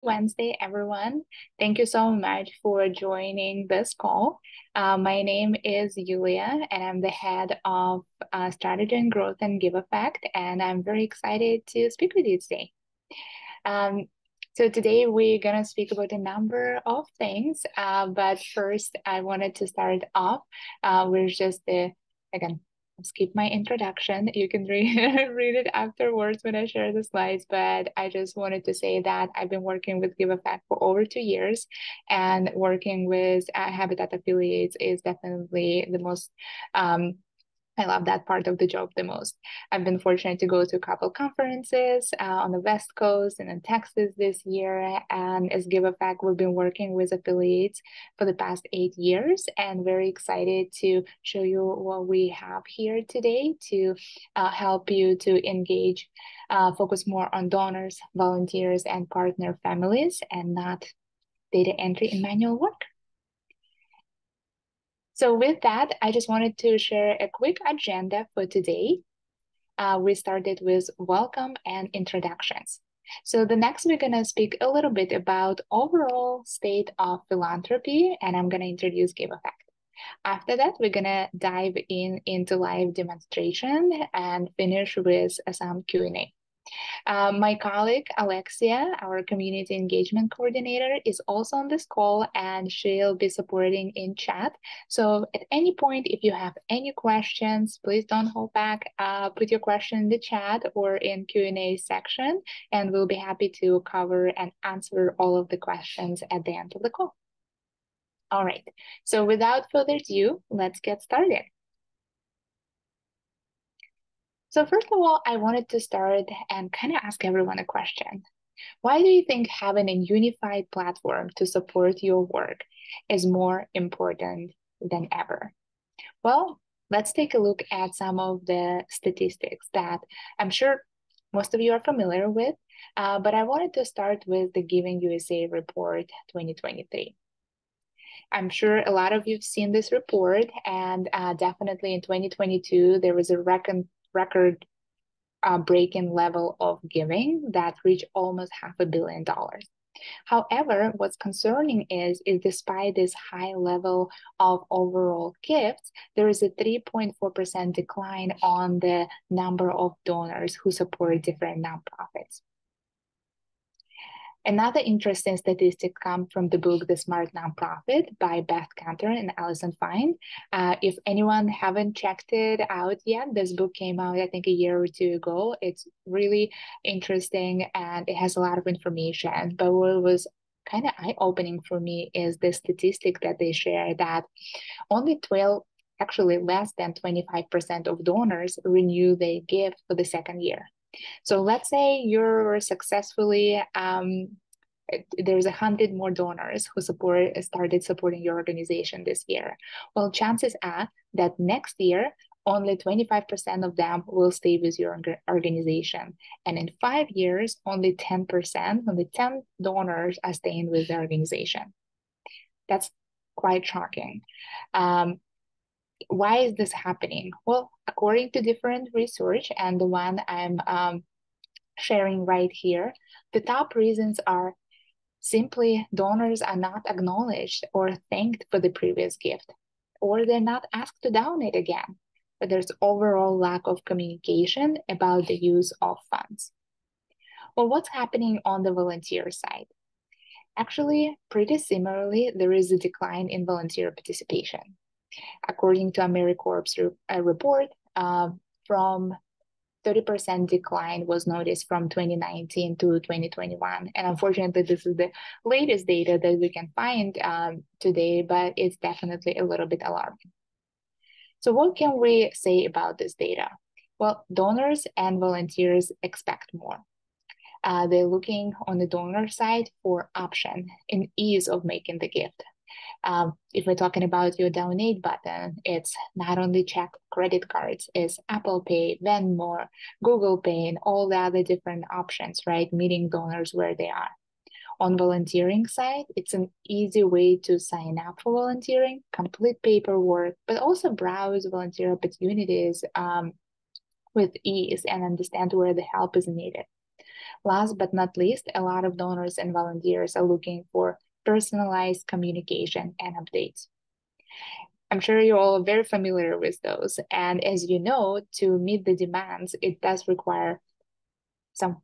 Wednesday, everyone. Thank you so much for joining this call. My name is Yulia, and I'm the head of strategy and growth and Giveffect, and I'm very excited to speak with you today. Um, so today we're gonna speak about a number of things, but first I wanted to start off with just again, skip my introduction. You can read it afterwards when I share the slides, but I just wanted to say that I've been working with Giveffect for over 2 years, and working with Habitat affiliates is definitely the most I love that part of the job the most. I've been fortunate to go to a couple conferences on the West Coast and in Texas this year. And as Giveffect, we've been working with affiliates for the past 8 years, and very excited to show you what we have here today to help you to engage, focus more on donors, volunteers, and partner families, and not data entry and manual work. So with that, I just wanted to share a quick agenda for today. We started with welcome and introductions. So the next we're going to speak a little bit about overall state of philanthropy, and I'm going to introduce Giveffect. After that, we're going to dive into live demonstration and finish with some Q&A. My colleague, Alexia, our community engagement coordinator, is also on this call, and she'll be supporting in chat. So at any point, if you have any questions, please don't hold back. Put your question in the chat or in Q&A section, and we'll be happy to cover and answer all of the questions at the end of the call. All right, so without further ado, let's get started. So first of all, I wanted to start and kind of ask everyone a question. Why do you think having a unified platform to support your work is more important than ever? Well, let's take a look at some of the statistics that I'm sure most of you are familiar with, but I wanted to start with the Giving USA Report 2023. I'm sure a lot of you've seen this report, and definitely in 2022, there was a record breaking level of giving that reached almost $500 million. However, what's concerning is despite this high level of overall gifts, there is a 3.4% decline on the number of donors who support different nonprofits. Another interesting statistic comes from the book The Smart Nonprofit by Beth Cantor and Alison Fine. If anyone haven't checked it out yet, this book came out, I think, a year or two ago. It's really interesting and it has a lot of information. But what was kind of eye-opening for me is the statistic that they share that only 12, actually less than 25% of donors renew their gift for the second year. So let's say you're successfully, there's 100 more donors who started supporting your organization this year. Well, chances are that next year, only 25% of them will stay with your organization. And in 5 years, only 10%, only 10 donors are staying with the organization. That's quite shocking. Why is this happening? Well, according to different research, and the one I'm sharing right here, the top reasons are simply donors are not acknowledged or thanked for the previous gift, or they're not asked to donate again, but there's overall lack of communication about the use of funds. Well, what's happening on the volunteer side? Actually, pretty similarly, there is a decline in volunteer participation. According to AmeriCorps report, from 30% decline was noticed from 2019 to 2021. And unfortunately, this is the latest data that we can find today, but it's definitely a little bit alarming. So what can we say about this data? Well, donors and volunteers expect more. They're looking on the donor side for option and ease of making the gift. If we're talking about your donate button, it's not only check credit cards, it's Apple Pay, Venmo, Google Pay, and all the other different options, right? Meeting donors where they are. On volunteering side, it's an easy way to sign up for volunteering, complete paperwork, but also browse volunteer opportunities with ease and understand where the help is needed. Last but not least, a lot of donors and volunteers are looking for personalized communication and updates. I'm sure you're all very familiar with those. And as you know, to meet the demands, it does require some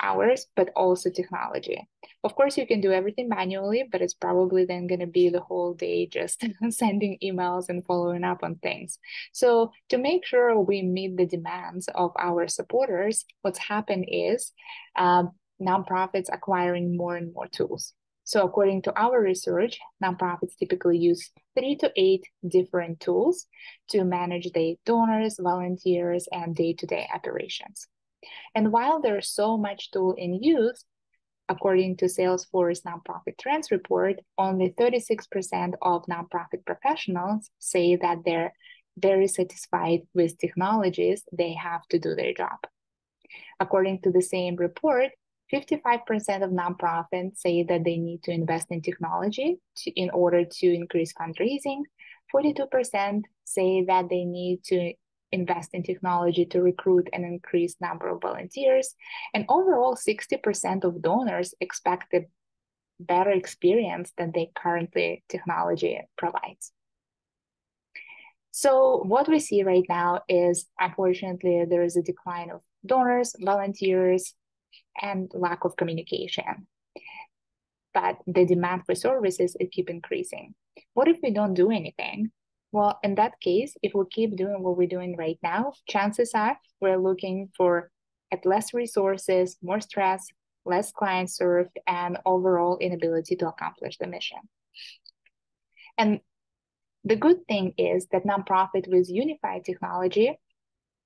hours, but also technology. Of course, you can do everything manually, but it's probably then going to be the whole day just sending emails and following up on things. So to make sure we meet the demands of our supporters, what's happened is nonprofits acquiring more and more tools. So according to our research, nonprofits typically use 3 to 8 different tools to manage their donors, volunteers, and day-to-day operations. And while there's so much tool in use, according to Salesforce Nonprofit Trends Report, only 36% of nonprofit professionals say that they're very satisfied with technologies they have to do their job. According to the same report, 55% of nonprofits say that they need to invest in technology in order to increase fundraising. 42% say that they need to invest in technology to recruit and increase number of volunteers. And overall, 60% of donors expect a better experience than the currently technology provides. So what we see right now is, unfortunately, there is a decline of donors, volunteers, and lack of communication. But the demand for services, it keeps increasing. What if we don't do anything? Well, in that case, if we keep doing what we're doing right now, chances are we're looking for at less resources, more stress, less clients served, and overall inability to accomplish the mission. And the good thing is that nonprofit with unified technology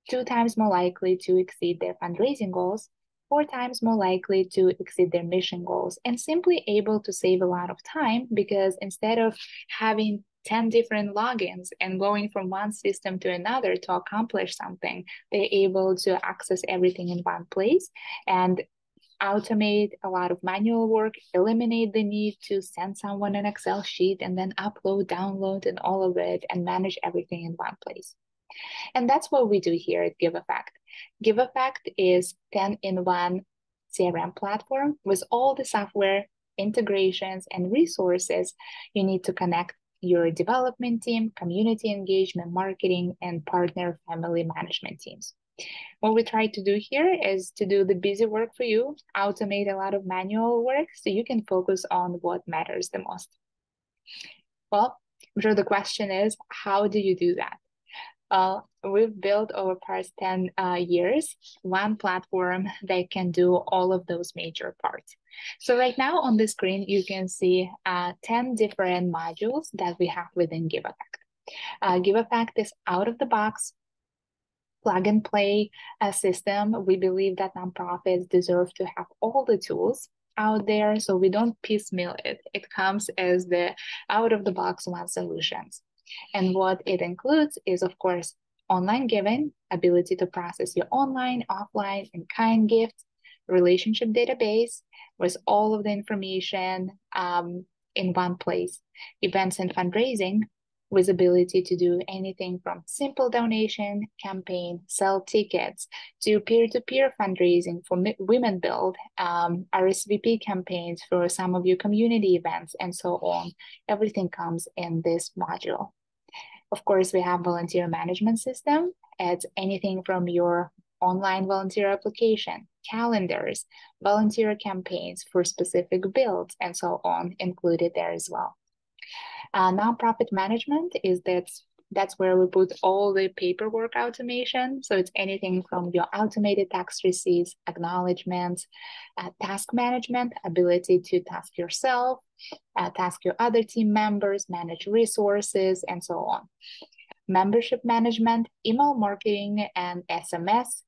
2 times more likely to exceed their fundraising goals, 4 times more likely to exceed their mission goals, and simply able to save a lot of time because instead of having 10 different logins and going from one system to another to accomplish something, they're able to access everything in one place and automate a lot of manual work, eliminate the need to send someone an Excel sheet and then upload, download, and all of it, and manage everything in one place. And that's what we do here at Giveffect. Giveffect is 10-in-1 CRM platform with all the software, integrations, and resources you need to connect your development team, community engagement, marketing, and partner family management teams. What we try to do here is to do the busy work for you, automate a lot of manual work so you can focus on what matters the most. Well, I'm sure the question is, how do you do that? We've built over past 10 years one platform that can do all of those major parts. So right now on the screen, you can see 10 different modules that we have within Giveffect. Giveffect is out of the box, plug and play system. We believe that nonprofits deserve to have all the tools out there, so we don't piecemeal it. It comes as the out of the box one solutions. And what it includes is, of course, online giving, ability to process your online, offline, and kind gifts, relationship database with all of the information in one place, events and fundraising, with ability to do anything from simple donation campaign, sell tickets, to peer-to-peer fundraising for Women Build, RSVP campaigns for some of your community events, and so on. Everything comes in this module. Of course, we have volunteer management system. It's anything from your online volunteer application, calendars, volunteer campaigns for specific builds, and so on included there as well. Nonprofit management is that's where we put all the paperwork automation. So it's anything from your automated tax receipts, acknowledgements, task management, ability to task yourself, task your other team members, manage resources, and so on. Membership management, email marketing and SMS,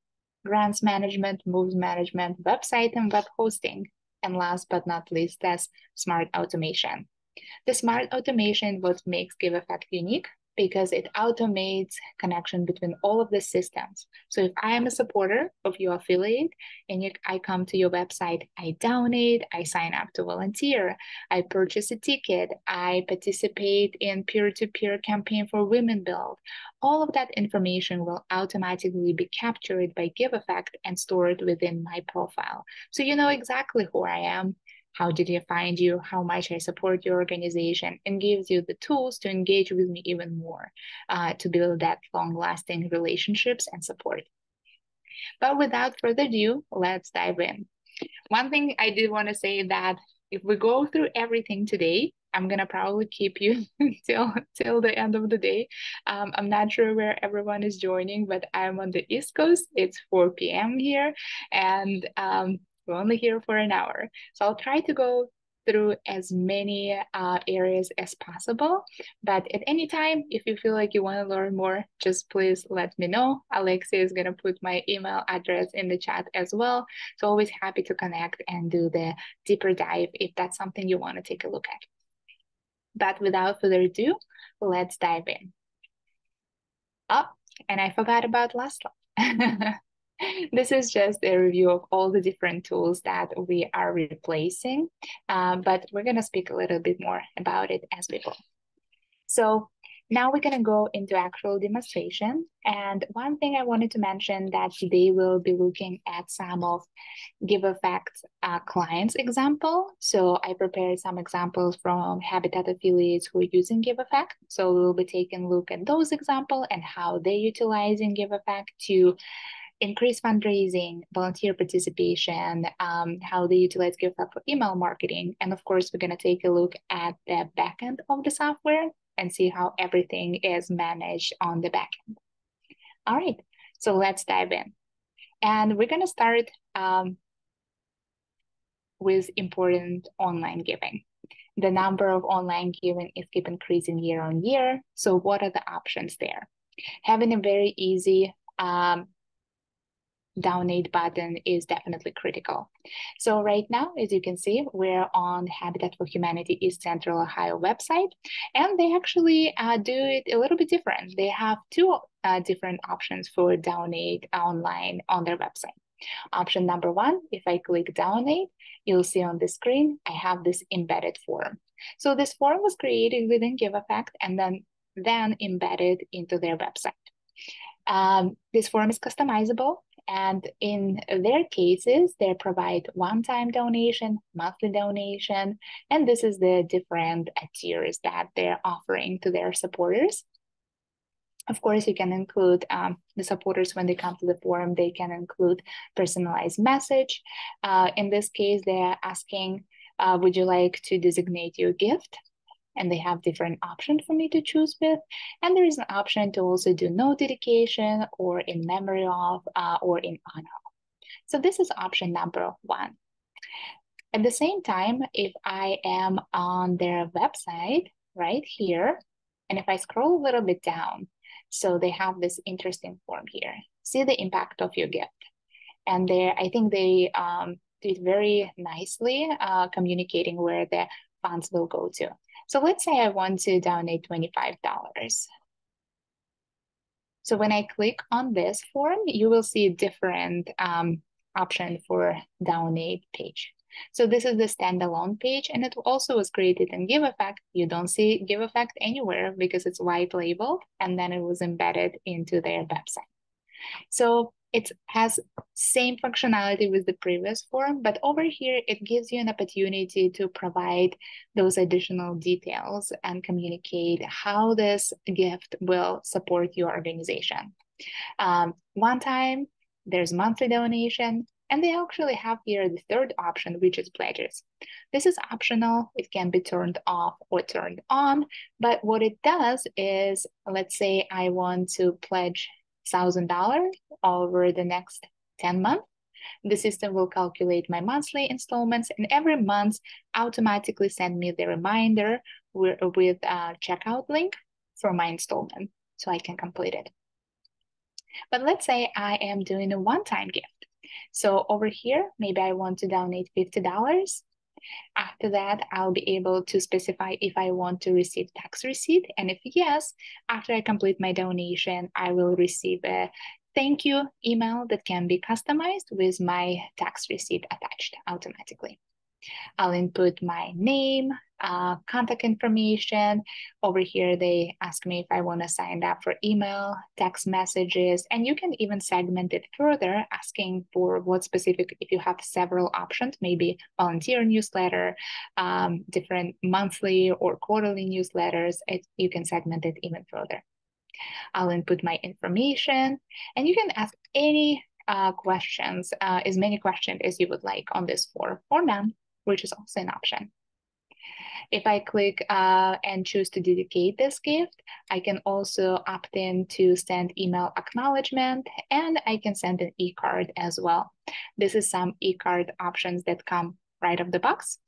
grants management, moves management, website and web hosting, and last but not least, that's smart automation. The smart automation what makes Giveffect unique because it automates connection between all of the systems. So if I am a supporter of your affiliate and I come to your website, I donate, I sign up to volunteer, I purchase a ticket, I participate in peer-to-peer campaign for Women Build, all of that information will automatically be captured by Giveffect and stored within my profile. So you know exactly who I am, how did I find you, how much I support your organization, and gives you the tools to engage with me even more, to build that long-lasting relationships and support. But without further ado, let's dive in. One thing I did want to say that if we go through everything today, I'm gonna probably keep you till the end of the day. I'm not sure where everyone is joining, but I'm on the East Coast. It's 4 p.m. here, and we're only here for an hour. So I'll try to go through as many areas as possible. But at any time, if you feel like you want to learn more, just please let me know. Alexia is going to put my email address in the chat as well. So always happy to connect and do the deeper dive if that's something you want to take a look at. But without further ado, let's dive in. Oh, and I forgot about last one. This is just a review of all the different tools that we are replacing, but we're going to speak a little bit more about it as we go. So now we're going to go into actual demonstration. And one thing I wanted to mention that today we'll be looking at some of Giveffect clients example. So I prepared some examples from Habitat affiliates who are using Giveffect. So we'll be taking a look at those examples and how they're utilizing Giveffect to increase fundraising, volunteer participation, how they utilize Giveffect for email marketing. And of course, we're going to take a look at the backend of the software and see how everything is managed on the backend. All right, so let's dive in. And we're going to start with important online giving. The number of online giving is keep increasing year on year. So what are the options there? Having a very easy donate button is definitely critical. So right now, as you can see, we're on Habitat for Humanity East Central Ohio website, and they actually do it a little bit different. They have two different options for donate online on their website. Option number one, if I click donate, you'll see on the screen, I have this embedded form. So this form was created within Giveffect and then embedded into their website. This form is customizable. And in their cases, they provide one-time donation, monthly donation, and this is the different tiers that they're offering to their supporters. Of course, you can include the supporters when they come to the forum, they can include personalized message. In this case, they're asking, would you like to designate your gift? And they have different options for me to choose with. And there is an option to also do no dedication or in memory of or in honor of. So this is option number one. At the same time, if I am on their website right here, and if I scroll a little bit down, so they have this interesting form here. See the impact of your gift. And there, I think they did very nicely communicating where the funds will go to. So let's say I want to donate $25. So when I click on this form, you will see a different option for donate page. So this is the standalone page, and it also was created in Giveffect. You don't see Giveffect anywhere because it's white labeled, and then it was embedded into their website. So it has same functionality with the previous form, but over here, it gives you an opportunity to provide those additional details and communicate how this gift will support your organization. One time, there's monthly donation, and they actually have here the third option, which is pledges. This is optional. It can be turned off or turned on, but what it does is, let's say I want to pledge $1,000 over the next 10 months. The system will calculate my monthly installments and every month automatically send me the reminder with a checkout link for my installment so I can complete it. But let's say I am doing a one-time gift. So over here, maybe I want to donate $50. After that, I'll be able to specify if I want to receive tax receipt. And if yes, after I complete my donation, I will receive a thank you email that can be customized with my tax receipt attached automatically. I'll input my name, contact information. Over here, they ask me if I want to sign up for email, text messages, and you can even segment it further, asking for what specific, if you have several options, maybe volunteer newsletter, different monthly or quarterly newsletters, you can segment it even further. I'll input my information, and you can ask any questions, as many questions as you would like on this form, or none, which is also an option. If I click and choose to dedicate this gift, I can also opt in to send email acknowledgement, and I can send an e-card as well. This is some e-card options that come right off the box.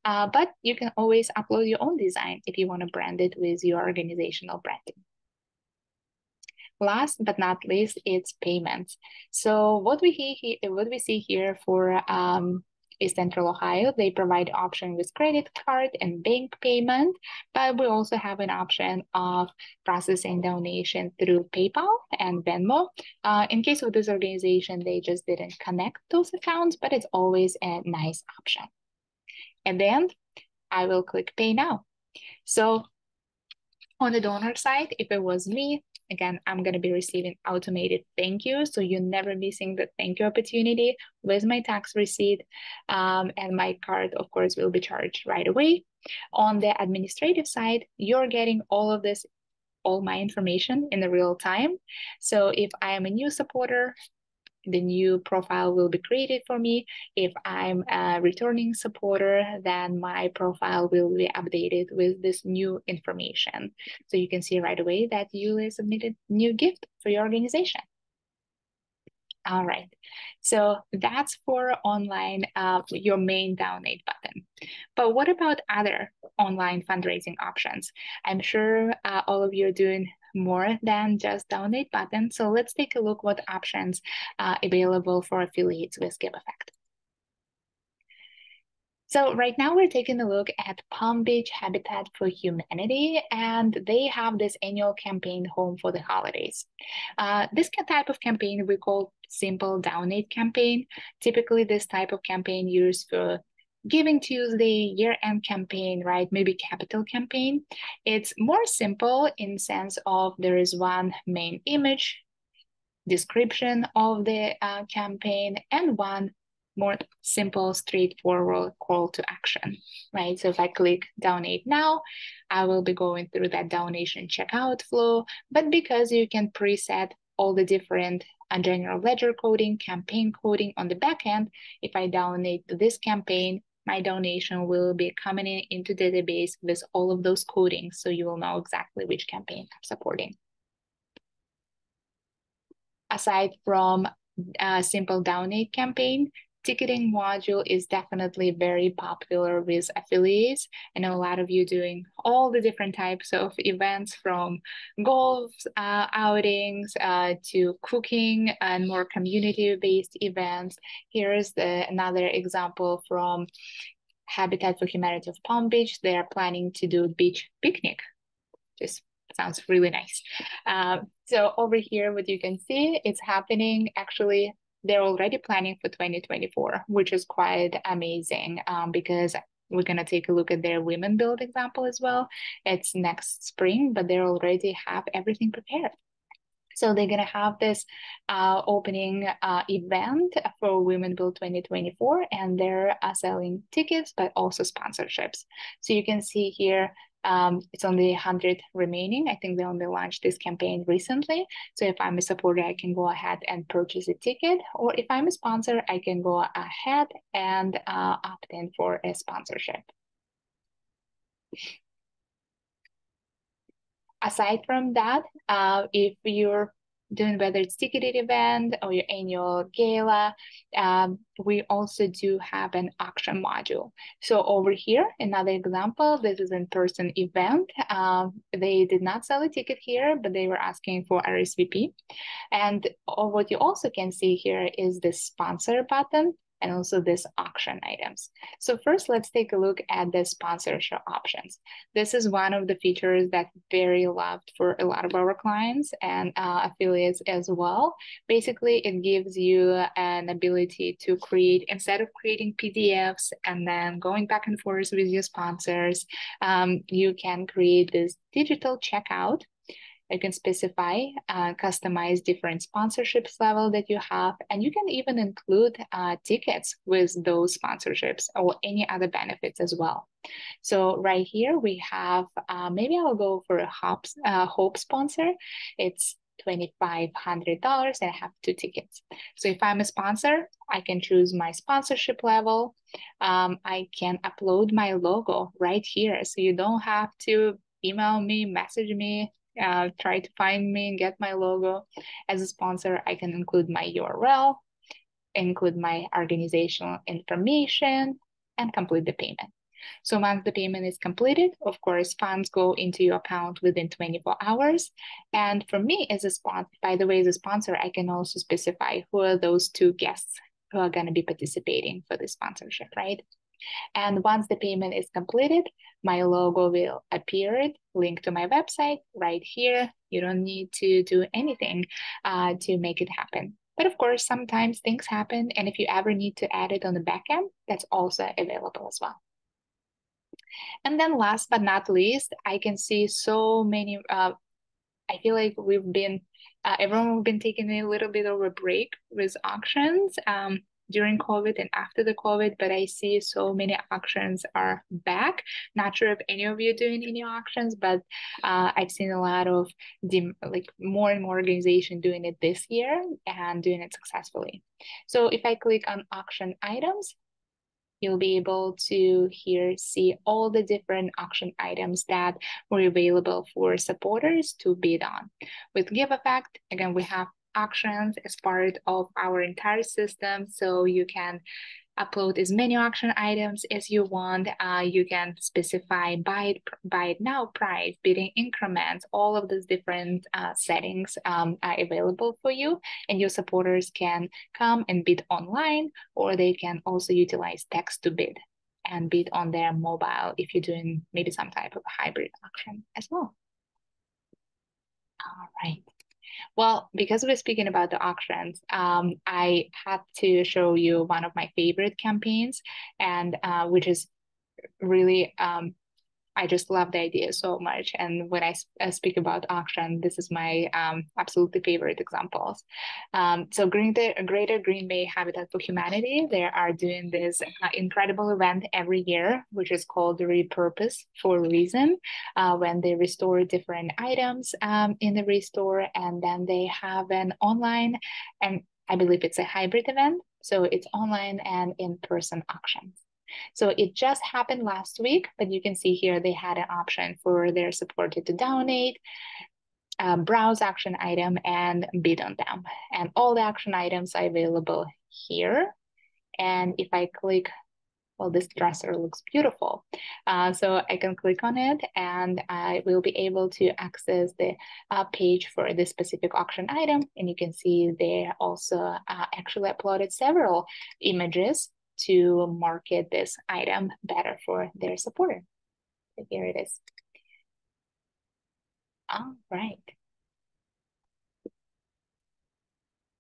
But you can always upload your own design if you want to brand it with your organizational branding. Last but not least, it's payments. So what we see here for East Central Ohio, they provide option with credit card and bank payment, but we also have an option of processing donation through PayPal and Venmo. In case of this organization, they just didn't connect those accounts, but it's always a nice option. And then I will click Pay Now. So on the donor side, if it was me, again, I'm going to be receiving automated thank you. So you're never missing the thank you opportunity with my tax receipt. And my card, of course, will be charged right away. On the administrative side, you're getting all of this, all my information in the real time. So if I am a new supporter, the new profile will be created for me. If I'm a returning supporter, then my profile will be updated with this new information. So you can see right away that you submitted new gift for your organization. All right, so that's for online, your main donate button. But what about other online fundraising options? I'm sure all of you are doing more than just donate button. So let's take a look what options are available for affiliates with Giveffect. So right now we're taking a look at Palm Beach Habitat for Humanity, and they have this annual campaign, Home for the Holidays. This type of campaign we call Simple Donate campaign. Typically this type of campaign used for Giving Tuesday, year-end campaign, right? Maybe capital campaign. It's more simple in sense of there is one main image, description of the campaign, and one more simple, straightforward call to action, right? So if I click donate now, I will be going through that donation checkout flow, but because you can preset all the different general ledger coding, campaign coding on the back end, if I donate to this campaign, my donation will be coming into database with all of those codings, so you will know exactly which campaign I'm supporting. Aside from a simple donate campaign, ticketing module is definitely very popular with affiliates. I know a lot of you doing all the different types of events, from golf outings to cooking and more community-based events. Here's another example from Habitat for Humanity of Palm Beach. They are planning to do beach picnic. Just sounds really nice. So over here, what you can see, it's happening. Actually, they're already planning for 2024, which is quite amazing because we're going to take a look at their Women Build example as well. It's next spring, but they already have everything prepared. So they're going to have this opening event for Women Build 2024, and they're selling tickets, but also sponsorships. So you can see here, it's only 100 remaining. I think they only launched this campaign recently. So if I'm a supporter, I can go ahead and purchase a ticket, or if I'm a sponsor, I can go ahead and opt in for a sponsorship. Aside from that, if you're doing whether it's ticketed event or your annual gala, we also do have an auction module. So over here, another example, this is an in-person event. They did not sell a ticket here, but they were asking for RSVP. And what you also can see here is the sponsor button. and also this auction items. So first, let's take a look at the sponsorship options. This is one of the features that very loved for a lot of our clients and affiliates as well. Basically, it gives you an ability to create, instead of creating PDFs and then going back and forth with your sponsors, you can create this digital checkout. You can specify, customize different sponsorships level that you have, and you can even include tickets with those sponsorships or any other benefits as well. So right here we have, maybe I'll go for a Hope sponsor. It's $2,500 and I have 2 tickets. So if I'm a sponsor, I can choose my sponsorship level. I can upload my logo right here. So you don't have to email me, message me, try to find me and get my logo. As a sponsor, I can include my URL, include my organizational information, and complete the payment. So once the payment is completed, of course, funds go into your account within 24 hours. And for me as a sponsor, by the way, as a sponsor, I can also specify who are those 2 guests who are going to be participating for the sponsorship, right? And once the payment is completed, my logo will appear, linked to my website right here. You don't need to do anything to make it happen. But of course, sometimes things happen. And if you ever need to add it on the back end, that's also available as well. And then last but not least, I can see so many, I feel like everyone have been taking a little bit of a break with auctions during COVID and after the COVID, but I see so many auctions are back. Not sure if any of you are doing any auctions, but I've seen a lot of more and more organizations doing it this year and doing it successfully. So if I click on auction items, you'll be able to here see all the different auction items that were available for supporters to bid on. With Giveffect, again, we have auctions as part of our entire system, so you can upload as many auction items as you want. You can specify buy it now price, bidding increments, all of these different settings are available for you, and your supporters can come and bid online, or they can also utilize text to bid and bid on their mobile if you're doing maybe some type of hybrid auction as well. All right. Well, because we're speaking about the auctions, I had to show you one of my favorite campaigns, and which is really, I just love the idea so much. And when I speak about auction, this is my absolutely favorite examples. So Greater Green Bay Habitat for Humanity, they are doing this incredible event every year, which is called the Repurpose for a Reason, when they restore different items in the restore, and then they have an online, and I believe it's a hybrid event. So it's online and in-person auctions. So it just happened last week, but you can see here they had an option for their supporter to donate, browse action item, and bid on them. And all the action items are available here. And if I click, well, this dresser looks beautiful. So I can click on it and I will be able to access the page for this specific auction item. And you can see they also actually uploaded several images to market this item better for their supporter. So here it is. All right.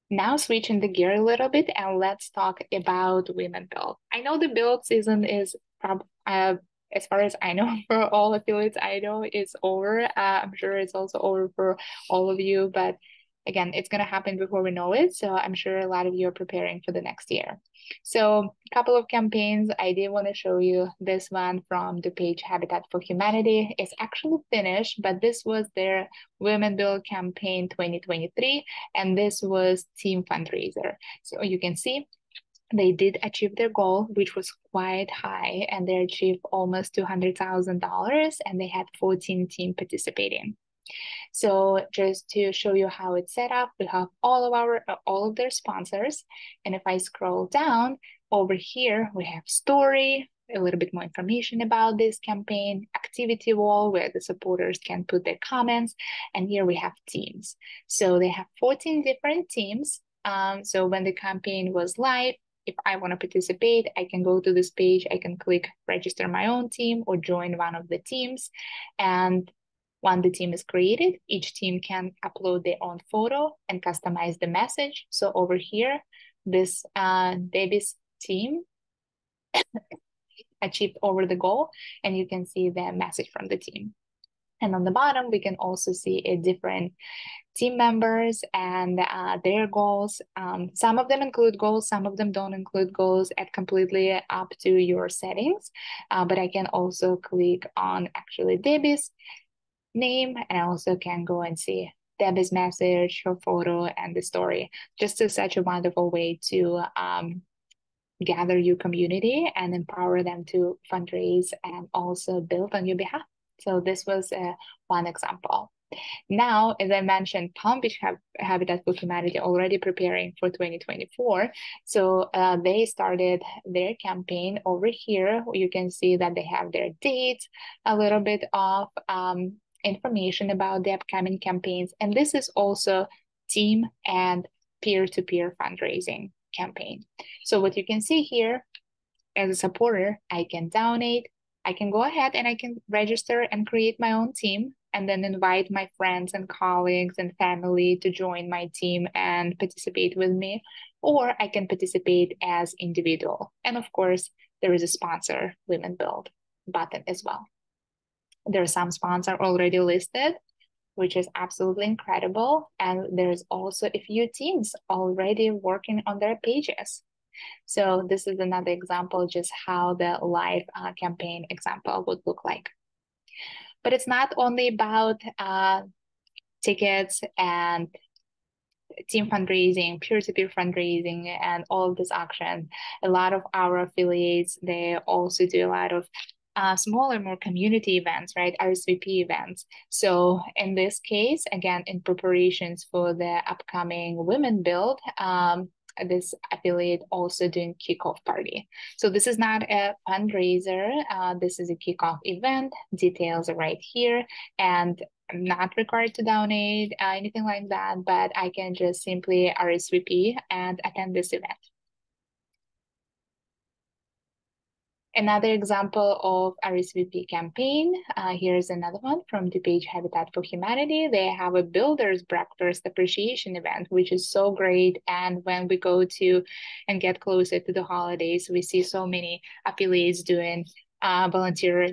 Now switching the gear a little bit and let's talk about women build. I know the build season is as far as I know, for all affiliates I know, it's over. I'm sure it's also over for all of you, but again, it's going to happen before we know it. So I'm sure a lot of you are preparing for the next year. So a couple of campaigns I did want to show you. This one from the page Habitat for Humanity is actually finished, but this was their Women Build campaign 2023, and this was team fundraiser. So you can see they did achieve their goal, which was quite high, and they achieved almost $200,000, and they had 14 teams participating. So just to show you how it's set up, we have all of their sponsors. And if I scroll down over here, we have story, a little bit more information about this campaign, activity wall where the supporters can put their comments. And here we have teams. So they have 14 different teams. So when the campaign was live, if I want to participate, I can go to this page, I can click register my own team or join one of the teams. And when the team is created, each team can upload their own photo and customize the message. So over here, this Debbie's team achieved over the goal, and you can see the message from the team. And on the bottom, we can also see a different team members and their goals. Some of them include goals, some of them don't include goals, and completely up to your settings. But I can also click on actually Debbie's name, and I also can go and see Debbie's message, her photo, and the story. Just such a wonderful way to gather your community and empower them to fundraise and also build on your behalf. So this was one example. Now, as I mentioned, Palm Beach Habitat for Humanity already preparing for 2024. So they started their campaign over here. You can see that they have their dates, a little bit of information about the upcoming campaigns. And this is also team and peer-to-peer fundraising campaign. So what you can see here, as a supporter, I can donate, I can go ahead and I can register and create my own team and then invite my friends and colleagues and family to join my team and participate with me, or I can participate as individual. And of course, there is a sponsor Women Build button as well. There are some sponsors already listed, which is absolutely incredible. And there's also a few teams already working on their pages. So this is another example, just how the live campaign example would look like. But it's not only about tickets and team fundraising, peer-to-peer fundraising, and all of this action. A lot of our affiliates, they also do a lot of smaller, more community events, right? RSVP events. So in this case, again, in preparations for the upcoming Women Build, this affiliate also doing kickoff party. So this is not a fundraiser. This is a kickoff event. Details are right here. And I'm not required to donate, anything like that, but I can just simply RSVP and attend this event. Another example of RSVP campaign, here's another one from DuPage Habitat for Humanity. They have a Builders Breakfast Appreciation event, which is so great. And when we go to and get closer to the holidays, we see so many affiliates doing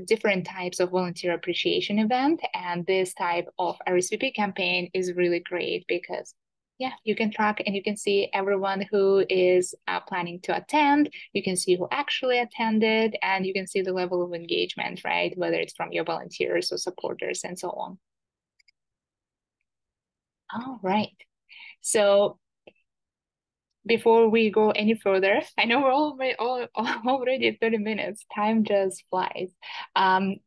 different types of volunteer appreciation event. And this type of RSVP campaign is really great because yeah, you can track and you can see everyone who is planning to attend. You can see who actually attended, and you can see the level of engagement, right? Whether it's from your volunteers or supporters and so on. All right. So before we go any further, I know we're already at 30 minutes. Time just flies. I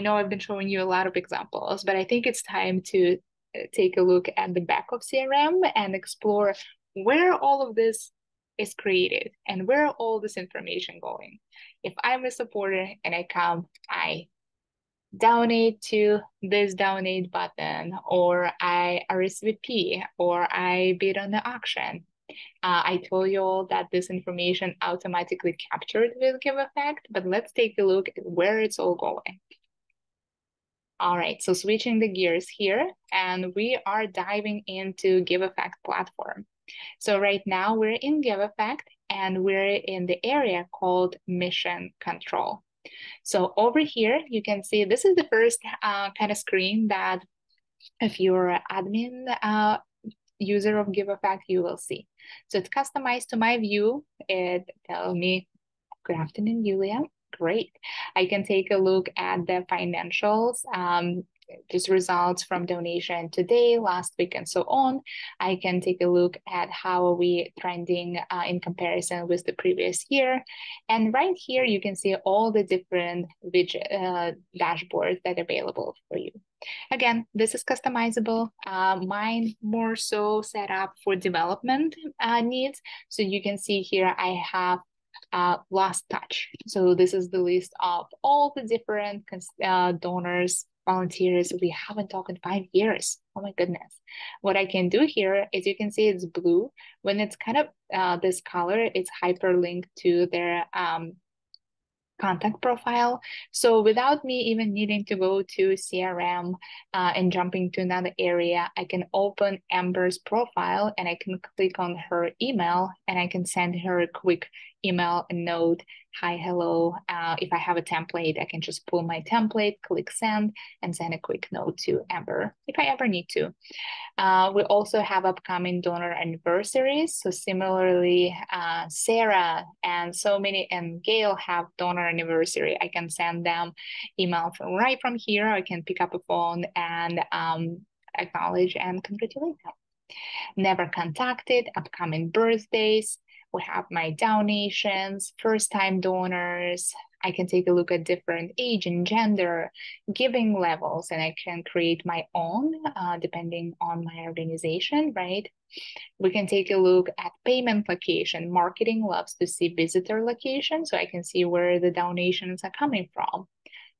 know I've been showing you a lot of examples, but I think it's time to take a look at the back of CRM and explore where all of this is created and where all this information going. If I'm a supporter and I donate to this donate button, or I RSVP, or I bid on the auction. I told you all that this information automatically captured with Giveffect, but let's take a look at where it's all going. All right, so switching the gears here, and we are diving into Giveffect platform. So right now we're in Giveffect, and we're in the area called Mission Control. So over here, you can see this is the first kind of screen that if you're an admin user of Giveffect, you will see. So it's customized to my view. It tells me, good afternoon, Yulia. Great. I can take a look at the financials, just results from donation today, last week, and so on. I can take a look at how are we trending in comparison with the previous year. And right here, you can see all the different dashboards that are available for you. Again, this is customizable. Mine more so set up for development needs. So you can see here, I have last touch. So this is the list of all the different donors, volunteers we haven't talked in 5 years. Oh my goodness. What I can do here is you can see it's blue. When it's kind of this color, it's hyperlinked to their contact profile. So without me even needing to go to CRM and jumping to another area, I can open Amber's profile and I can click on her email and I can send her a quick email note. Hi, hello. If I have a template, I can just pull my template, click send, and send a quick note to Amber if I ever need to. We also have upcoming donor anniversaries. So similarly, Sarah and and Gail have donor anniversary. I can send them email right from here. I can pick up a phone and acknowledge and congratulate them. Never contacted, upcoming birthdays. We have my donations, first-time donors. I can take a look at different age and gender, giving levels, and I can create my own depending on my organization, right? We can take a look at payment location. Marketing loves to see visitor location, so I can see where the donations are coming from.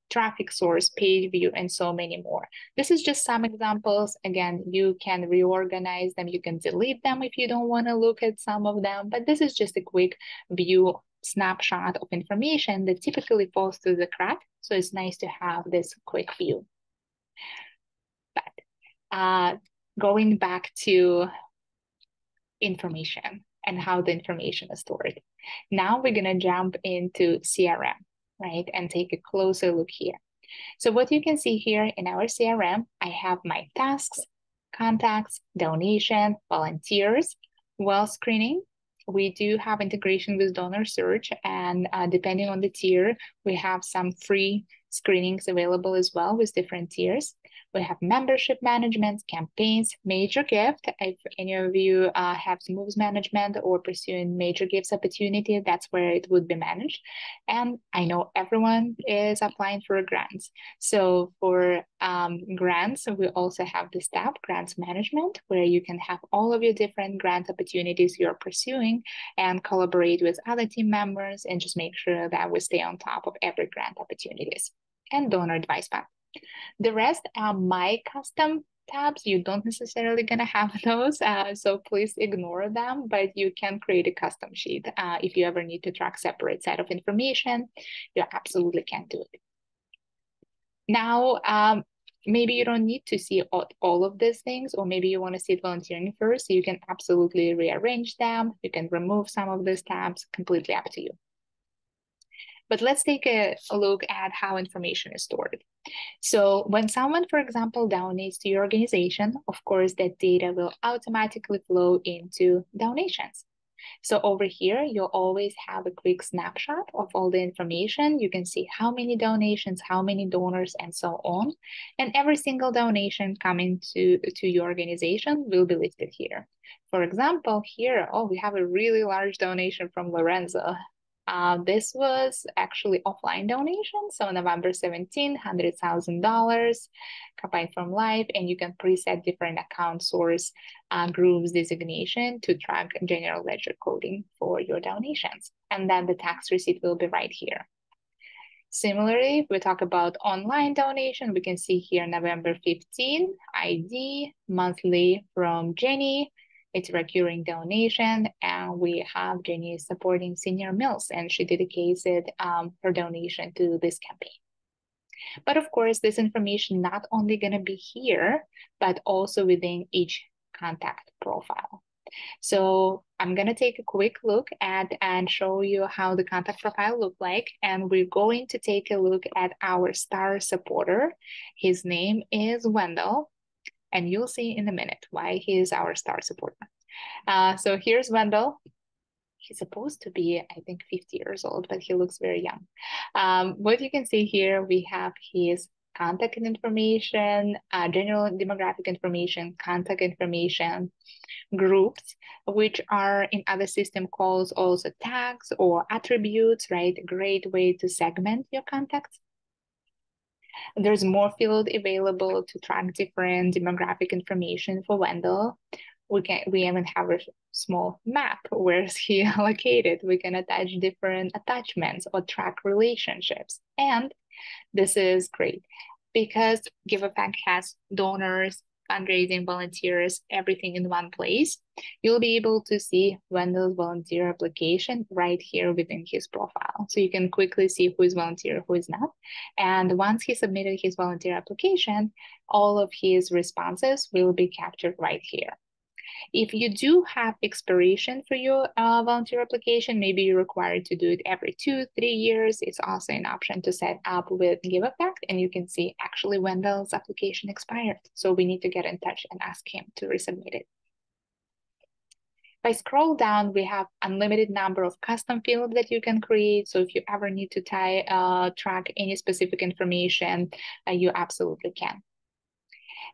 Traffic source, page view, and so many more. This is just some examples. Again, you can reorganize them. You can delete them if you don't want to look at some of them, but this is just a quick view snapshot of information that typically falls through the crack. So it's nice to have this quick view. But going back to information and how the information is stored. Now we're going to jump into CRM, right? And take a closer look here. So what you can see here in our CRM, I have my tasks, contacts, donation, volunteers, well screening. We do have integration with donor search, and depending on the tier, we have some free screenings available as well with different tiers. We have membership management, campaigns, major gift. If any of you have moves management or pursuing major gifts opportunity, that's where it would be managed. And I know everyone is applying for grants. So for grants, we also have this tab, grants management, where you can have all of your different grant opportunities you're pursuing and collaborate with other team members and just make sure that we stay on top of every grant opportunities. And donor advice path. The rest are my custom tabs. You don't necessarily gonna have those, so please ignore them, but you can create a custom sheet. If you ever need to track separate set of information, you absolutely can do it. Now, maybe you don't need to see all of these things, or maybe you want to see volunteering first. So you can absolutely rearrange them. You can remove some of these tabs, completely up to you. But let's take a look at how information is stored. So when someone, for example, donates to your organization, of course, that data will automatically flow into donations. So over here, you'll always have a quick snapshot of all the information. You can see how many donations, how many donors, and so on. And every single donation coming to your organization will be listed here. For example, here, we have a really large donation from Lorenzo. This was actually offline donation. So November 17, $100,000 combined from live, and you can preset different account source groups designation to track general ledger coding for your donations. And then the tax receipt will be right here. Similarly, if we talk about online donation, we can see here November 15, ID, monthly from Jenny. It's a recurring donation, and we have Jenny supporting senior meals, and she dedicates her donation to this campaign. But of course, this information not only going to be here, but also within each contact profile. So I'm going to take a quick look at and show you how the contact profile look like. And we're going to take a look at our star supporter. His name is Wendell. And you'll see in a minute why he is our star supporter. So here's Wendell. He's supposed to be, I think, 50 years old, but he looks very young. What you can see here, we have his contact information, general demographic information, contact information, groups, which are in other system calls also tags or attributes, right? A great way to segment your contacts. There's more field available to track different demographic information for Wendell. We even have a small map. Where is he located? We can attach different attachments or track relationships. And this is great. because Giveffect has donors, fundraising, volunteers, everything in one place, you'll be able to see Wendell's volunteer application right here within his profile. So you can quickly see who is volunteer, who is not. And once he submitted his volunteer application, all of his responses will be captured right here. If you do have expiration for your volunteer application, maybe you're required to do it every 2-3 years. It's also an option to set up with Giveffect, and you can see actually Wendell's application expired. So we need to get in touch and ask him to resubmit it. If I scroll down, we have unlimited number of custom fields that you can create. So if you ever need to track any specific information, you absolutely can.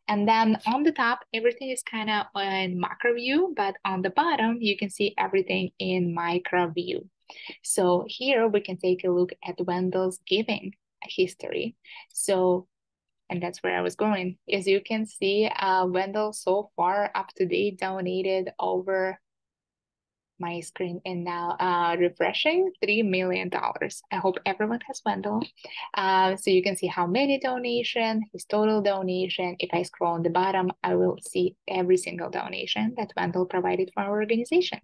And then on the top, everything is kind of in macro view, but on the bottom, you can see everything in micro view. So here we can take a look at Wendell's giving history. So, and that's where I was going. As you can see, Wendell so far up to date donated over my screen and now refreshing $3 million. I hope everyone has Wendell. So you can see how many donation, his total donation. If I scroll on the bottom, I will see every single donation that Wendell provided for our organization.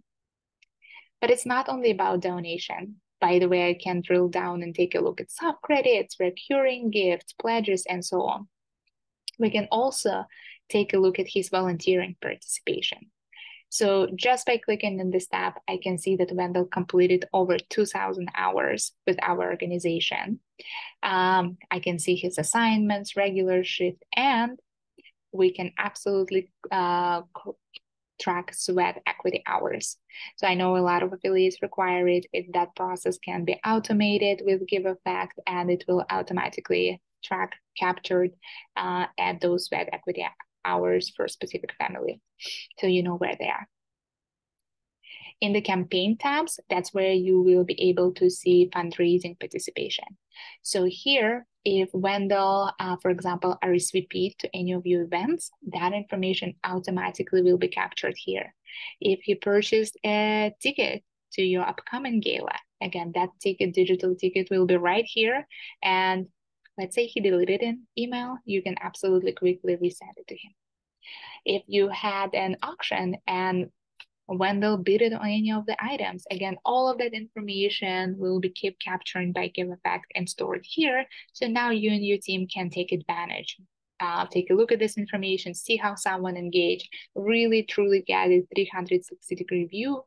But it's not only about donation. By the way, I can drill down and take a look at subcredits, recurring gifts, pledges, and so on. We can also take a look at his volunteering participation. So just by clicking in this tab, I can see that Wendell completed over 2,000 hours with our organization. I can see his assignments, regular shift, and we can absolutely track sweat equity hours. So I know a lot of affiliates require it. That process can be automated with Giveffect, and it will automatically track captured at those sweat equity hours for a specific family. So you know where they are. In the campaign tabs, that's where you will be able to see fundraising participation. So here, if Wendell, for example, RSVP'd to any of your events, that information automatically will be captured here. If he purchased a ticket to your upcoming gala, again, that ticket, digital ticket will be right here. And let's say he deleted an email, you can absolutely quickly resend it to him. If you had an auction and Wendell bid on any of the items, again, all of that information will be kept captured by Giveffect and stored here. So now you and your team can take advantage. Take a look at this information, see how someone engaged, really truly get a 360-degree view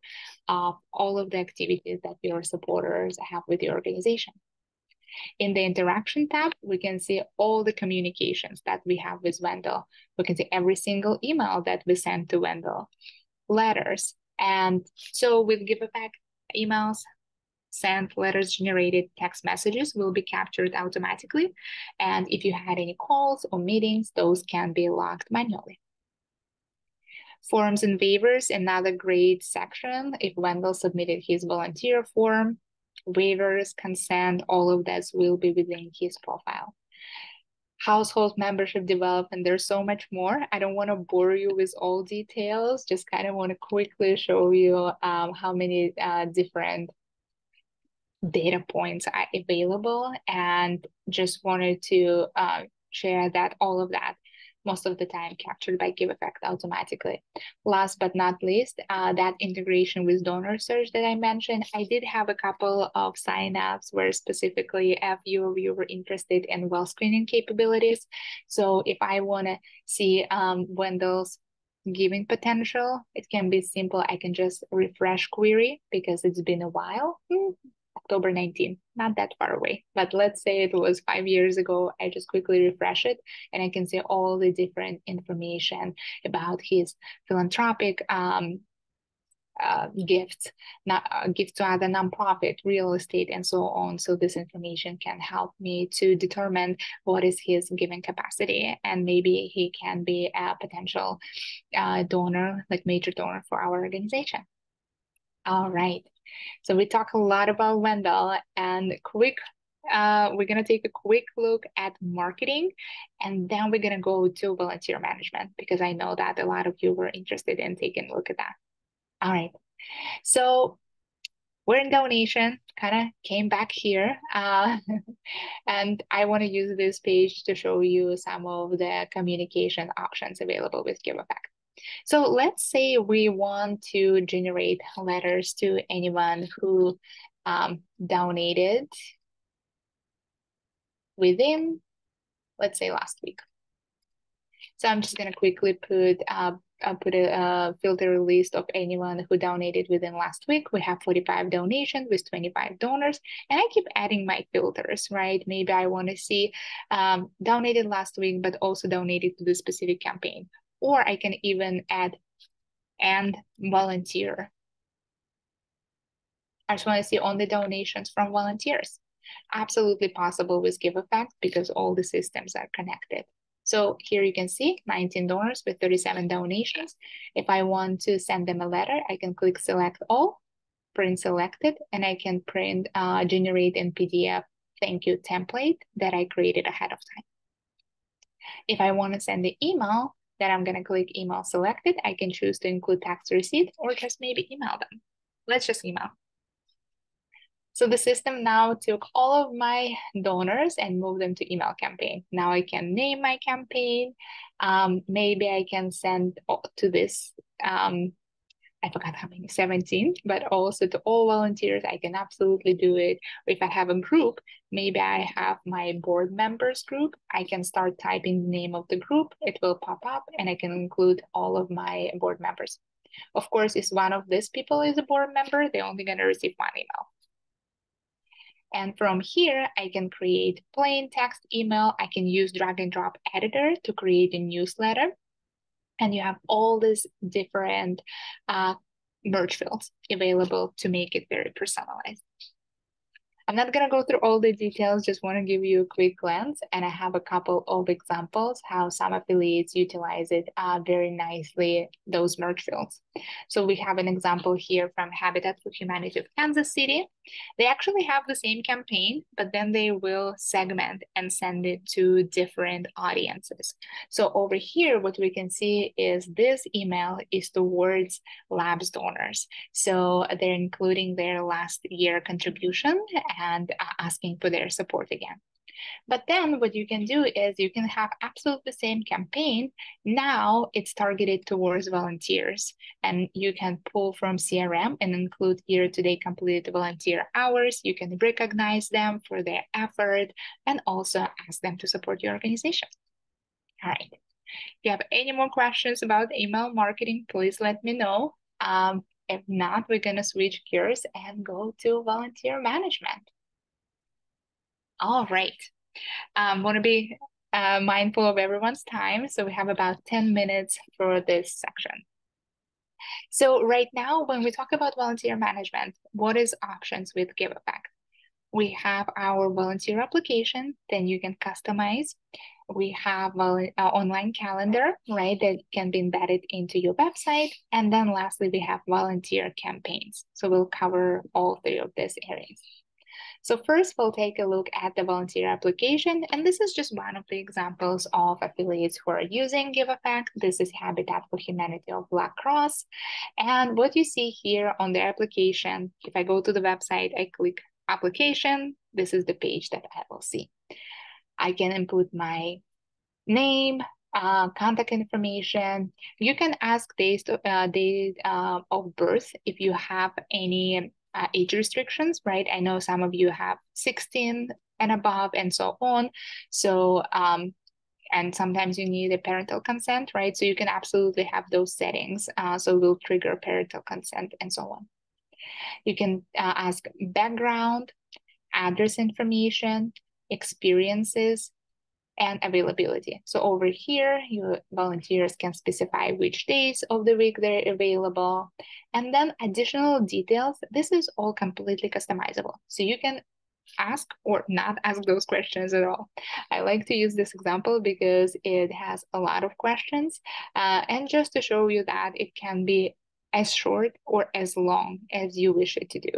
of all of the activities that your supporters have with your organization. In the interaction tab, we can see all the communications that we have with Wendell. We can see every single email that we sent to Wendell, letters. And so with Giveffect, emails sent, letters generated, text messages will be captured automatically. And if you had any calls or meetings, those can be logged manually. Forms and waivers, another great section. If Wendell submitted his volunteer form, waivers, consent, all of this will be within his profile. Household membership development, there's so much more. I don't want to bore you with all details, just kind of want to quickly show you how many different data points are available, and just wanted to share that all of that most of the time captured by Giveffect automatically. Last but not least, that integration with donor search that I mentioned, I did have a couple of signups where specifically a few of you were interested in well screening capabilities. So if I want to see Wendell's giving potential, it can be simple. I can just refresh query because it's been a while. October 19th, not that far away. But let's say it was 5 years ago. I just quickly refresh it and I can see all the different information about his philanthropic gifts, gifts to other nonprofit, real estate, and so on. So this information can help me to determine what is his giving capacity, and maybe he can be a potential donor, like major donor for our organization. All right. So we talk a lot about Wendell, and we're going to take a quick look at marketing, and then we're going to go to volunteer management, because I know that a lot of you were interested in taking a look at that. All right. So we're in donation, kind of came back here. And I want to use this page to show you some of the communication options available with Giveffect. So let's say we want to generate letters to anyone who donated within, let's say, last week. So I'm just going to quickly put a filter list of anyone who donated within last week. We have 45 donations with 25 donors, and I keep adding my filters, right? Maybe I want to see donated last week, but also donated to the specific campaign. Or I can even add and volunteer. I just want to see only donations from volunteers. Absolutely possible with Giveffect because all the systems are connected. So here you can see 19 donors with 37 donations. If I want to send them a letter, I can click select all, print selected, and I can print generate in PDF thank you template that I created ahead of time. If I want to send the email, then I'm going to click email selected. I can choose to include text receipt or just maybe email them. Let's just email. So the system now took all of my donors and moved them to email campaign. Now I can name my campaign. Maybe I can send to this, I forgot how many, 17, but also to all volunteers, I can absolutely do it. Or if I have a group, maybe I have my board members group. I can start typing the name of the group. It will pop up and I can include all of my board members. Of course, if one of these people is a board member, they're only going to receive one email. And from here, I can create plain text email. I can use drag and drop editor to create a newsletter. And you have all these different merge fields available to make it very personalized. I'm not going to go through all the details, just want to give you a quick glance. And I have a couple of examples how some affiliates utilize it very nicely, those merge fields. So we have an example here from Habitat for Humanity of Kansas City. They actually have the same campaign, but then they will segment and send it to different audiences. So over here, what we can see is this email is towards labs donors. So they're including their last year contribution and asking for their support again. But then what you can do is you can have absolutely the same campaign. Now it's targeted towards volunteers, and you can pull from CRM and include year-to-date completed volunteer hours. You can recognize them for their effort and also ask them to support your organization. All right. If you have any more questions about email marketing, please let me know. If not, we're going to switch gears and go to volunteer management. All right. Want to be mindful of everyone's time. So we have about 10 minutes for this section. So right now, when we talk about volunteer management, what is options with Giveffect? We have our volunteer application, then you can customize. We have an online calendar, right, that can be embedded into your website. And then lastly, we have volunteer campaigns. So we'll cover all three of these areas. So first, we'll take a look at the volunteer application. And this is just one of the examples of affiliates who are using Giveffect. This is Habitat for Humanity of Black Cross. And what you see here on the application, if I go to the website, I click application, this is the page that I will see. I can input my name, contact information. You can ask date of birth if you have any age restrictions, right? I know some of you have 16 and above and so on. So, and sometimes you need a parental consent, right? So you can absolutely have those settings. So we'll trigger parental consent and so on. You can ask background, address information, experiences, and availability. So over here, your volunteers can specify which days of the week they're available. And then additional details, this is all completely customizable. So you can ask or not ask those questions at all. I like to use this example because it has a lot of questions and just to show you that it can be as short or as long as you wish it to do.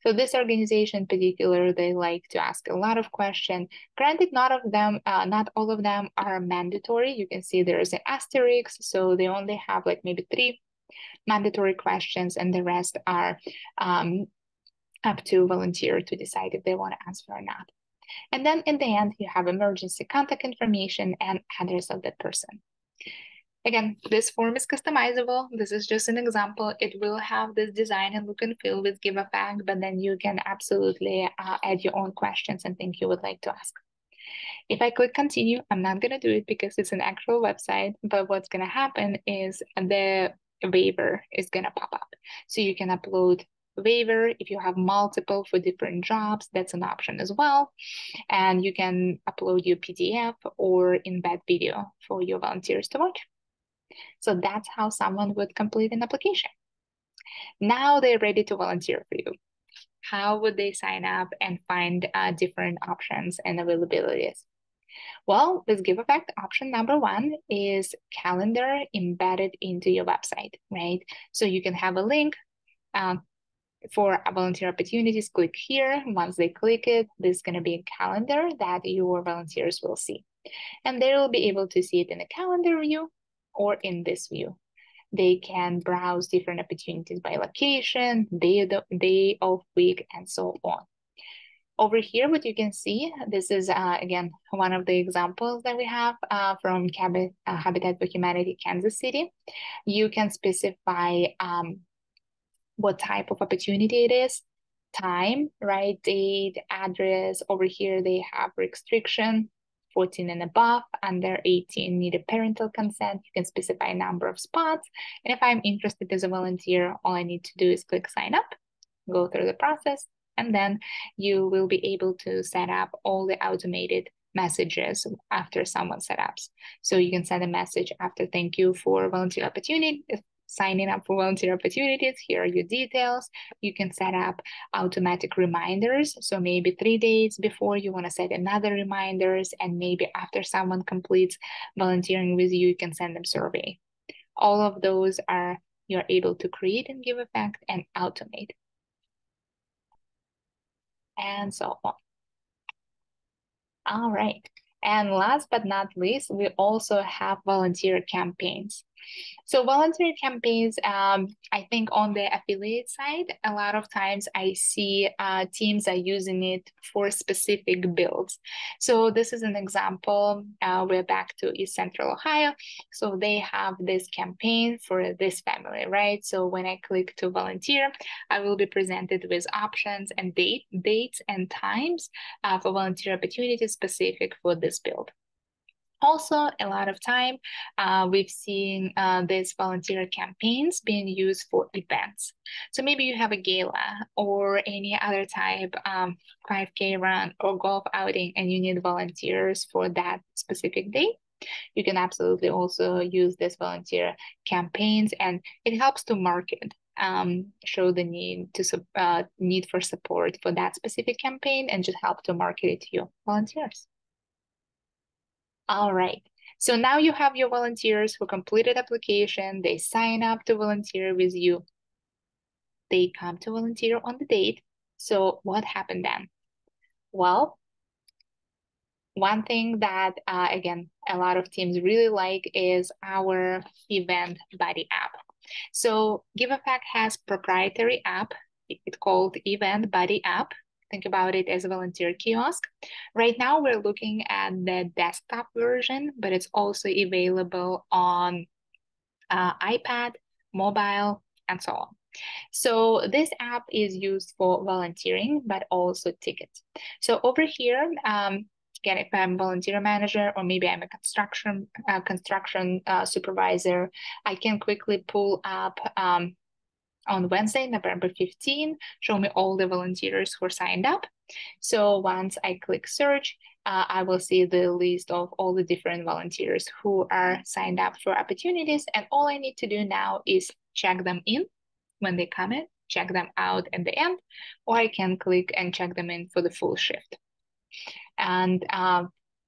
So this organization in particular, they like to ask a lot of questions. Granted, not all of them are mandatory. You can see there's an asterisk, so they only have like maybe 3 mandatory questions and the rest are up to volunteer to decide if they want to answer or not. And then in the end, you have emergency contact information and address of that person. Again, this form is customizable. This is just an example. It will have this design and look and feel with Giveffect, but then you can absolutely add your own questions and things you would like to ask. If I click continue, I'm not going to do it because it's an actual website, but what's going to happen is the waiver is going to pop up. So you can upload waiver if you have multiple for different jobs. That's an option as well. And you can upload your PDF or embed video for your volunteers to watch. So that's how someone would complete an application. Now they're ready to volunteer for you. How would they sign up and find different options and availabilities? Well, with Giveffect, option number one is calendar embedded into your website, right? So you can have a link for volunteer opportunities. Click here. Once they click it, there's going to be a calendar that your volunteers will see. And they will be able to see it in the calendar view or in this view. They can browse different opportunities by location, day of week, and so on. Over here, what you can see, this is, again, one of the examples that we have from Habitat for Humanity, Kansas City. You can specify what type of opportunity it is, time, right, date, address. Over here, they have restriction, 14 and above, under 18 need a parental consent. You can specify a number of spots. And if I'm interested as a volunteer, all I need to do is click sign up, go through the process, and then you will be able to set up all the automated messages after someone set up. So you can send a message after thank you for volunteer opportunity, signing up for volunteer opportunities. Here are your details. You can set up automatic reminders. So maybe 3 days before you want to set another reminders, and maybe after someone completes volunteering with you, you can send them survey. All of those are you're able to create in Giveffect and automate. And so on. All right. And last but not least, we also have volunteer campaigns. So volunteer campaigns, I think on the affiliate side, a lot of times I see teams are using it for specific builds. So this is an example. We're back to East Central Ohio. So they have this campaign for this family, right? So when I click to volunteer, I will be presented with options and dates and times for volunteer opportunities specific for this build. Also, a lot of time, we've seen these volunteer campaigns being used for events. So maybe you have a gala or any other type 5K run or golf outing, and you need volunteers for that specific day. You can absolutely also use this volunteer campaigns, and it helps to market, show the need for support for that specific campaign, and just help to market it to your volunteers. All right. So now you have your volunteers who completed application. They sign up to volunteer with you. They come to volunteer on the date. So what happened then? Well, one thing that, again, a lot of teams really like is our event buddy app. So Giveffect has proprietary app. It's called Event Buddy app. Think about it as a volunteer kiosk. Right now, we're looking at the desktop version, but it's also available on iPad, mobile, and so on. So this app is used for volunteering, but also tickets. So over here, again, if I'm a volunteer manager, or maybe I'm a construction supervisor, I can quickly pull up on Wednesday, November 15, show me all the volunteers who are signed up. So once I click search, I will see the list of all the different volunteers who are signed up for opportunities. And all I need to do now is check them in when they come in, check them out at the end, or I can click and check them in for the full shift. And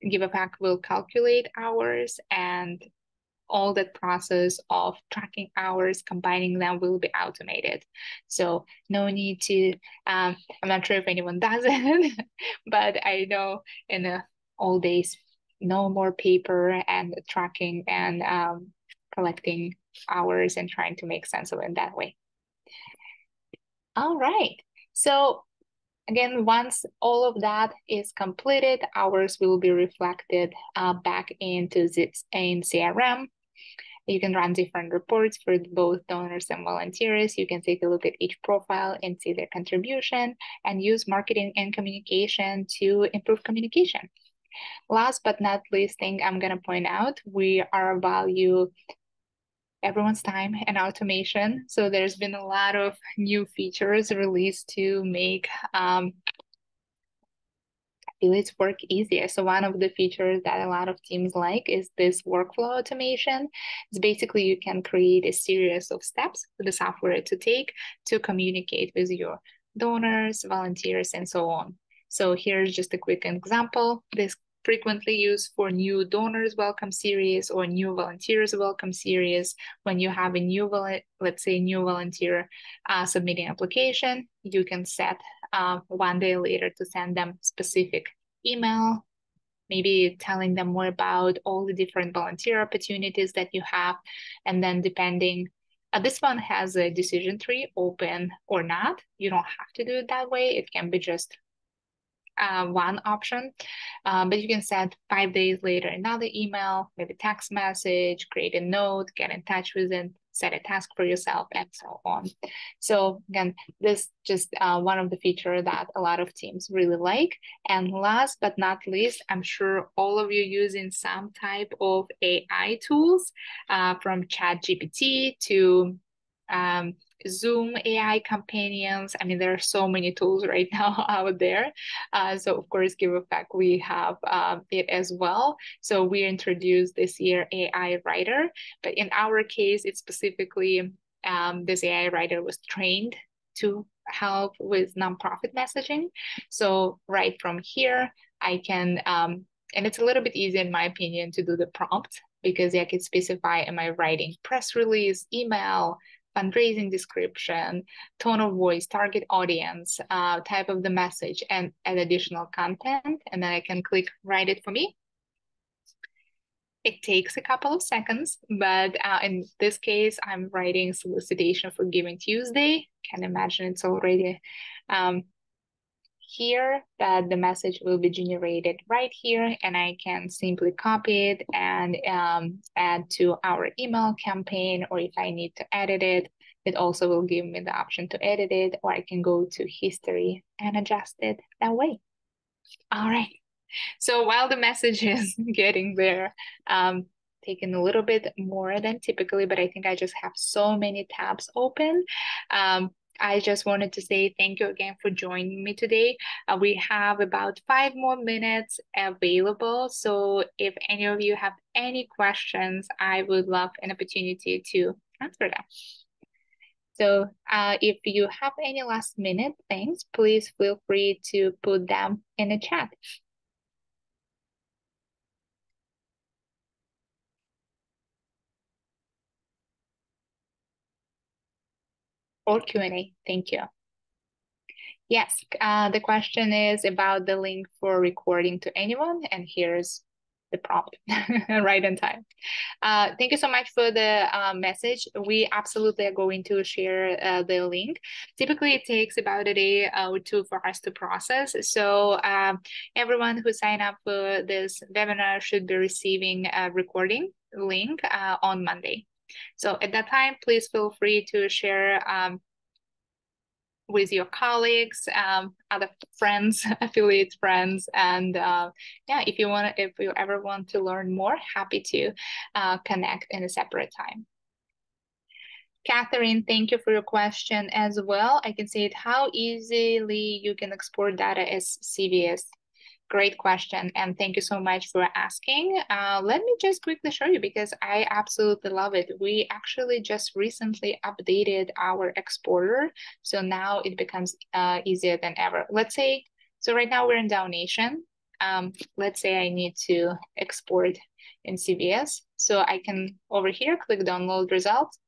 Giveffect will calculate hours, and all that process of tracking hours, combining them will be automated. So no need to, I'm not sure if anyone does it, but I know in the old days, no more paper and tracking and collecting hours and trying to make sense of it that way. All right. So again, once all of that is completed, hours will be reflected back into in CRM. You can run different reports for both donors and volunteers. You can take a look at each profile and see their contribution and use marketing and communication to improve communication. Last but not least thing I'm going to point out, we are value everyone's time and automation. So there's been a lot of new features released to make affiliates work easier. So one of the features that a lot of teams like is this workflow automation. It's basically you can create a series of steps for the software to take to communicate with your donors, volunteers, and so on. So here's just a quick example. This frequently used for new donors welcome series or new volunteers welcome series. When you have a new, let's say new volunteer submitting application, you can set 1 day later to send them specific email, maybe telling them more about all the different volunteer opportunities that you have. And then depending, this one has a decision tree open or not. You don't have to do it that way. It can be just one option, but you can send 5 days later another email, maybe text message, create a note, get in touch with it, set a task for yourself, and so on. So again, this just one of the features that a lot of teams really like. And last but not least, I'm sure all of you using some type of AI tools, from ChatGPT to Zoom AI companions. I mean, there are so many tools right now out there. So of course, Giveffect, we have it as well. So we introduced this year AI Writer, but in our case, it's specifically this AI Writer was trained to help with nonprofit messaging. So right from here, I can, and it's a little bit easier in my opinion to do the prompt because I can specify, am I writing press release, email, fundraising description, tone of voice, target audience, type of the message, and add additional content. And then I can click write it for me. It takes a couple of seconds, but in this case, I'm writing solicitation for Giving Tuesday. Can imagine it's already here that the message will be generated right here, and I can simply copy it and add to our email campaign, or if I need to edit it, it also will give me the option to edit it, or I can go to history and adjust it that way. All right. So while the message is getting there, taking a little bit more than typically, but I think I just have so many tabs open. I just wanted to say thank you again for joining me today. We have about 5 more minutes available. So if any of you have any questions, I would love an opportunity to answer them. So if you have any last minute things, please feel free to put them in the chat. Or Q&A. Thank you. Yes, the question is about the link for recording to anyone, and here's the prompt right on time. Thank you so much for the message. We absolutely are going to share the link. Typically, it takes about a day or two for us to process. So everyone who signed up for this webinar should be receiving a recording link on Monday. So at that time, please feel free to share with your colleagues, other friends, affiliate friends, and yeah, if you ever want to learn more, happy to connect in a separate time. Catherine, thank you for your question as well. I can see it. How easily you can export data as CVS? Great question, and thank you so much for asking. Let me just quickly show you because I absolutely love it. We actually just recently updated our exporter, so now it becomes easier than ever. Let's say, so right now we're in donation. Let's say I need to export in CVS. So I can, over here, click download results.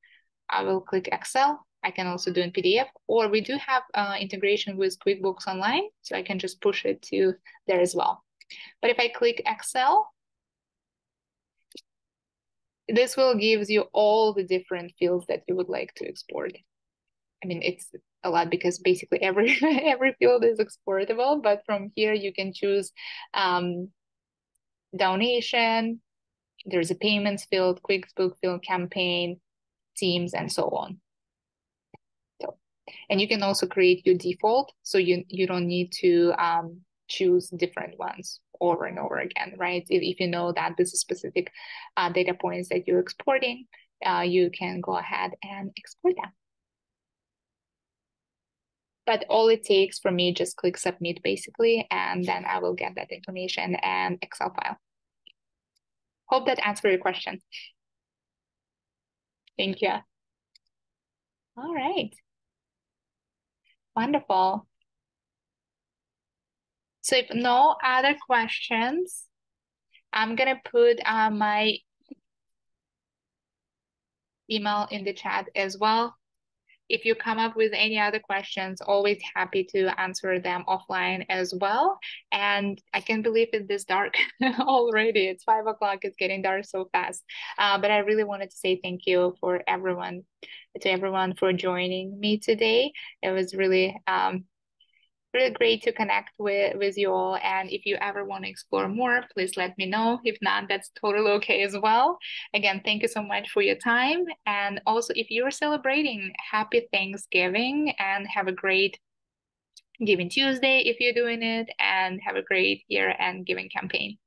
I will click Excel. I can also do in PDF, or we do have integration with QuickBooks Online, so I can just push it to there as well. But if I click Excel, this will give you all the different fields that you would like to export. I mean, it's a lot because basically every every field is exportable, but from here you can choose donation, there's a payments field, QuickBooks field, campaign, teams, and so on. So, and you can also create your default, so you don't need to choose different ones over and over again, right? If you know that this is specific data points that you're exporting, you can go ahead and export them. But all it takes for me, just click submit basically, and then I will get that information and Excel file. Hope that answered your question. Thank you. All right. Wonderful. So if no other questions, I'm gonna put my email in the chat as well. If you come up with any other questions, always happy to answer them offline as well. And I can't believe it's this dark already. It's 5 o'clock. It's getting dark so fast. But I really wanted to say thank you for everyone, to everyone for joining me today. It was really really great to connect with you all. And if you ever want to explore more, please let me know. If not, that's totally okay as well. Again, thank you so much for your time. And also, if you're celebrating, happy Thanksgiving and have a great Giving Tuesday if you're doing it, and have a great year-end giving campaign.